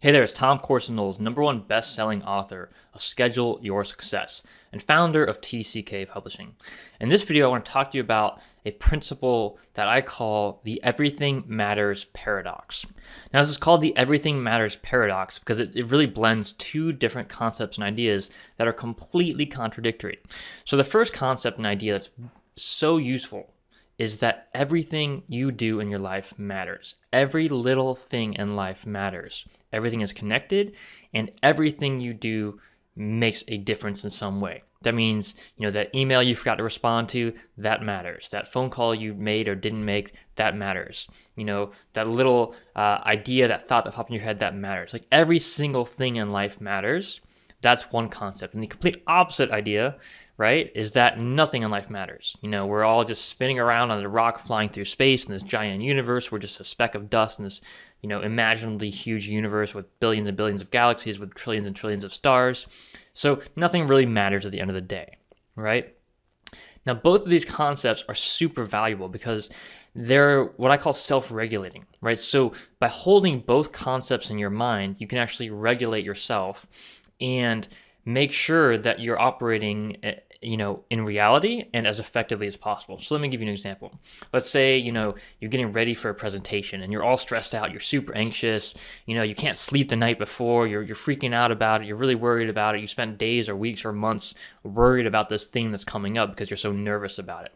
Hey there, it's Tom Corson-Knowles, #1 best-selling author of Schedule Your Success and founder of TCK Publishing. In this video, I want to talk to you about a principle that I call the Everything Matters Paradox. Now, this is called the Everything Matters Paradox because it really blends two different concepts and ideas that are completely contradictory. So the first concept and idea that's so useful is that everything you do in your life matters. Every little thing in life matters. Everything is connected, and everything you do makes a difference in some way. That means, that email you forgot to respond to, that matters. That phone call you made or didn't make, that matters. That little idea, that thought that popped in your head, that matters. Like every single thing in life matters. That's one concept. And the complete opposite idea, right, is that nothing in life matters. We're all just spinning around on a rock flying through space in this giant universe. We're just a speck of dust in this, imaginably huge universe with billions and billions of galaxies with trillions and trillions of stars. So nothing really matters at the end of the day, right? Now, both of these concepts are super valuable because they're what I call self-regulating, right? So by holding both concepts in your mind, you can actually regulate yourself and make sure that you're operating, in reality and as effectively as possible. So let me give you an example. Let's say, you're getting ready for a presentation and you're all stressed out, you're super anxious, you can't sleep the night before, you're freaking out about it, you're really worried about it, you spent days or weeks or months worried about this thing that's coming up because you're so nervous about it.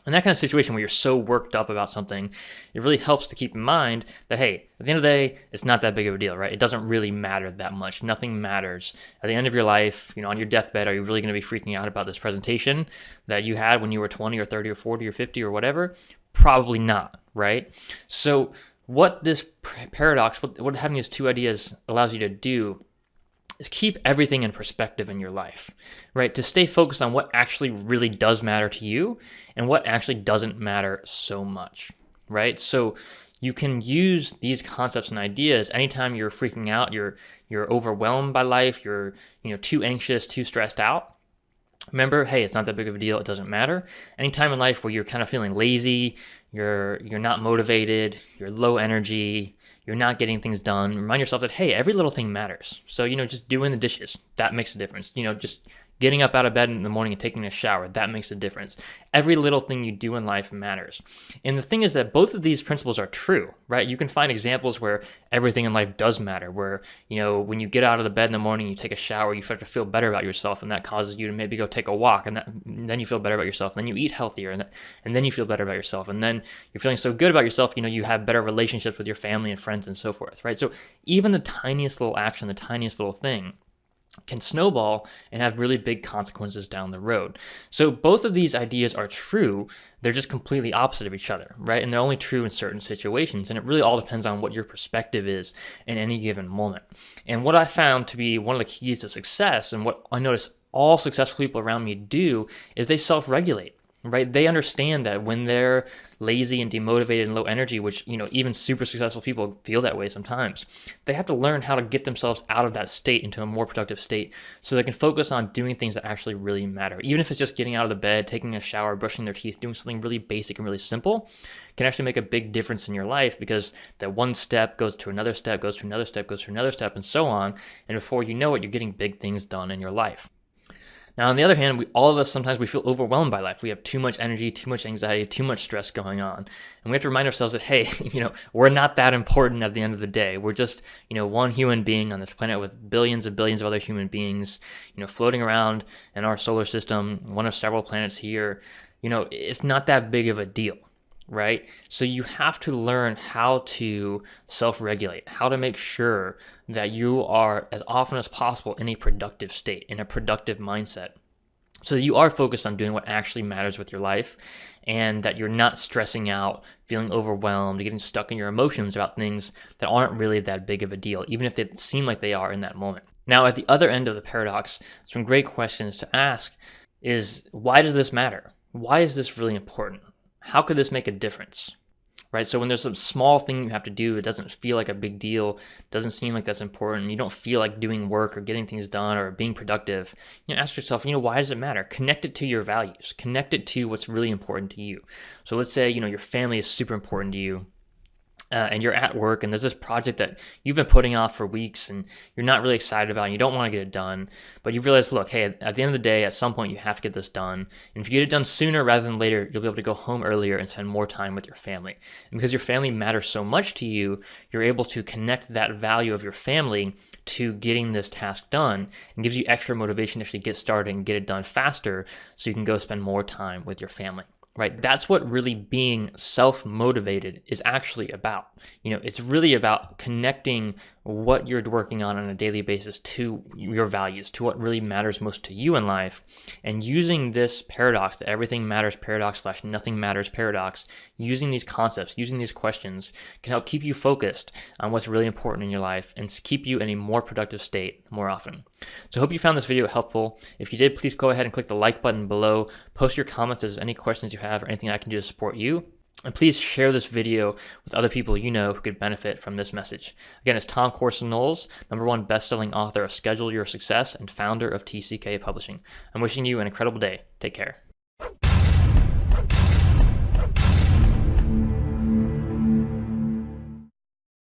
In that kind of situation where you're so worked up about something, it really helps to keep in mind that, hey, at the end of the day, it's not that big of a deal, right? It doesn't really matter that much. Nothing matters. At the end of your life, on your deathbed, are you really going to be freaking out about this presentation that you had when you were 20 or 30 or 40 or 50 or whatever? Probably not, right? So what this paradox, what having these two ideas allows you to do is keep everything in perspective in your life, right? To stay focused on what actually really does matter to you and what actually doesn't matter so much, right? So you can use these concepts and ideas anytime you're freaking out, you're overwhelmed by life, you're too anxious, too stressed out. Remember, hey, it's not that big of a deal. It doesn't matter. Anytime in life where you're kind of feeling lazy, you're not motivated, you're low energy, you're not getting things done, remind yourself that, hey, every little thing matters. So, just doing the dishes, that makes a difference. Just getting up out of bed in the morning and taking a shower, that makes a difference. Every little thing you do in life matters. And the thing is that both of these principles are true, right? You can find examples where everything in life does matter, where, when you get out of the bed in the morning, you take a shower, you start to feel better about yourself, and that causes you to maybe go take a walk, and then you feel better about yourself, and then you eat healthier, and then you feel better about yourself, and then you're feeling so good about yourself, you have better relationships with your family and friends and so forth, right? So even the tiniest little action, the tiniest little thing can snowball and have really big consequences down the road. So both of these ideas are true. They're just completely opposite of each other, right? And they're only true in certain situations. And it really all depends on what your perspective is in any given moment. And what I found to be one of the keys to success, and what I notice all successful people around me do, is they self-regulate. Right? They understand that when they're lazy and demotivated and low energy, which, even super successful people feel that way sometimes, they have to learn how to get themselves out of that state into a more productive state so they can focus on doing things that actually really matter. Even if it's just getting out of the bed, taking a shower, brushing their teeth, doing something really basic and really simple can actually make a big difference in your life because that one step goes to another step, goes to another step, goes to another step, and so on. And before you know it, you're getting big things done in your life. Now, on the other hand, all of us, sometimes we feel overwhelmed by life. We have too much energy, too much anxiety, too much stress going on. And we have to remind ourselves that, hey, we're not that important at the end of the day. We're just, one human being on this planet with billions and billions of other human beings, floating around in our solar system, one of several planets here. It's not that big of a deal. Right? So you have to learn how to self-regulate, how to make sure that you are as often as possible in a productive state, in a productive mindset. So that you are focused on doing what actually matters with your life and that you're not stressing out, feeling overwhelmed, getting stuck in your emotions about things that aren't really that big of a deal, even if they seem like they are in that moment. Now, at the other end of the paradox, some great questions to ask is, why does this matter? Why is this really important? How could this make a difference, right? So when there's some small thing you have to do, it doesn't feel like a big deal, doesn't seem like that's important, you don't feel like doing work or getting things done or being productive, ask yourself, why does it matter? Connect it to your values, connect it to what's really important to you. So let's say, your family is super important to you. and you're at work and there's this project that you've been putting off for weeks and you're not really excited about and you don't want to get it done, but you realize, look, hey, at the end of the day, at some point you have to get this done. And if you get it done sooner rather than later, you'll be able to go home earlier and spend more time with your family. And because your family matters so much to you, you're able to connect that value of your family to getting this task done, and gives you extra motivation to actually get started and get it done faster so you can go spend more time with your family. Right? That's what really being self-motivated is actually about. It's really about connecting what you're working on a daily basis to your values, to what really matters most to you in life, and using this paradox, the everything matters paradox / nothing matters paradox, using these concepts, using these questions can help keep you focused on what's really important in your life and keep you in a more productive state more often. So I hope you found this video helpful. If you did, please go ahead and click the like button below. Post your comments if there's any questions you have or anything I can do to support you. And please share this video with other people you know who could benefit from this message. Again, it's Tom Corson-Knowles, #1 best-selling author of Schedule Your Success and founder of TCK Publishing. I'm wishing you an incredible day. Take care.